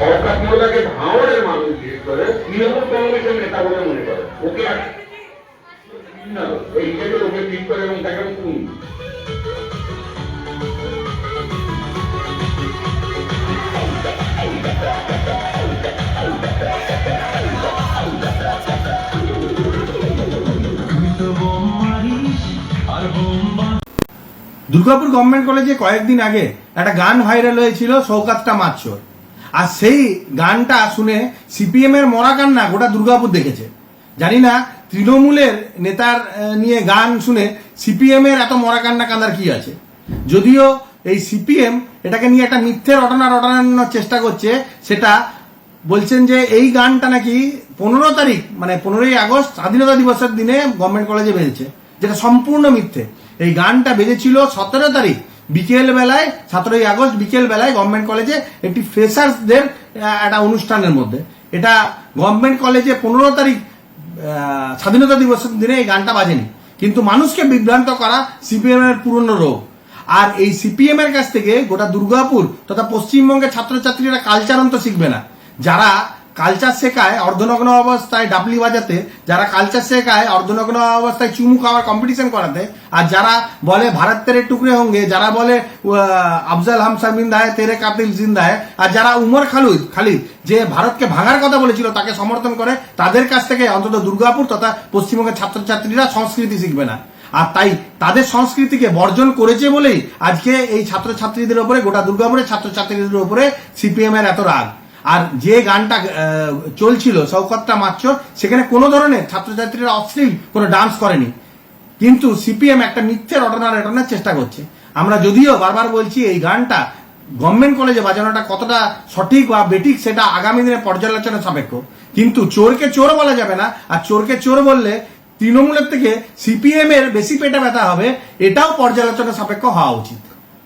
শওকত মোল্লাকে ভাঙড়ের মানুষ বিশেষ করে তৃণমূল কংগ্রেসের নেতা বলে মনে করে, ওকে এই হিসেবে ওকে ঠিক করে এবং তাকে খুন। দুর্গাপুর গভর্নমেন্ট কলেজে কয়েকদিন আগে একটা গান ভাইরাল হয়েছিল শওকতটা মারচোর, আর সেই গানটা শুনে সিপিএম এর মরা কান্না গোটা দুর্গাপুর দেখেছে। জানি না তৃণমূলের নেতার নিয়ে গান শুনে সিপিএম এর এত মরা কান্না কান্দার কি আছে। যদিও এই সিপিএম এটাকে নিয়ে একটা মিথ্যে রটানোর চেষ্টা করছে, সেটা বলছেন যে এই গানটা নাকি 15 তারিখ মানে 15ই আগস্ট স্বাধীনতা দিবসের দিনে গভর্নমেন্ট কলেজে বেজেছে, যেটা সম্পূর্ণ মিথ্যে। এই গানটা বেজেছিল 17 তারিখ বিকেল বেলায়, 17ই আগস্ট বিকেল বেলায় গভর্নমেন্ট কলেজে একটি ফ্রেশার্সদের একটা অনুষ্ঠানের মধ্যে। এটা গভর্নমেন্ট কলেজে 15 তারিখ স্বাধীনতা দিবসের দিনে এই গানটা বাজেনি, কিন্তু মানুষকে বিভ্রান্ত করা সিপিএম এর পুরনো রোগ। আর এই সিপিএম এর কাছ থেকে গোটা দুর্গাপুর তথা পশ্চিমবঙ্গের ছাত্রছাত্রীরা কালচার অন্ত শিখবে না। যারা কালচার শেখায় অর্ধনগ্ন অবস্থায় ডাবলি বাজাতে, যারা কালচার শেখায় অর্ধনগ্ন অবস্থায় চুমু খাওয়ার কম্পিটিশন করাতে, আর যারা বলে ভারত তেরে টুকরে হোঙ্গে, যারা বলে আফজাল হাম শর্মিন্দা হয় তেরে কাতিল জিন্দা হয়, আর যারা উমর খালিদ যে ভারতকে ভাঙার কথা বলেছিল তাকে সমর্থন করে, তাদের কাছ থেকে অন্তত দুর্গাপুর তথা পশ্চিমবঙ্গের ছাত্রছাত্রীরা সংস্কৃতি শিখবে না। আর তাই তাদের সংস্কৃতিকে বর্জন করেছে বলেই আজকে এই ছাত্রছাত্রীদের উপরে, গোটা দুর্গাপুরের ছাত্রছাত্রীদের উপরে সিপিএম এর এত রাগ। আর যে গানটা চলছিল শওকতটা মারচোর, সেখানে কোনো ধরনের ছাত্রছাত্রীরা অশ্লীল কোনো ডান্স করেনি, কিন্তু সিপিএম একটা মিথ্যে রটনার চেষ্টা করছে। আমরা যদিও বারবার বলছি এই গানটা গভর্নমেন্ট কলেজে বাজানোটা কতটা সঠিক বা বেঠিক সেটা আগামী দিনে পর্যালোচনা সাপেক্ষ, কিন্তু চোরকে চোর বলা যাবে না। আর চোরকে চোর বললে তৃণমূলের থেকে সিপিএম এর বেশি পেটে ব্যথা হবে, এটাও পর্যালোচনা সাপেক্ষ হওয়া উচিত।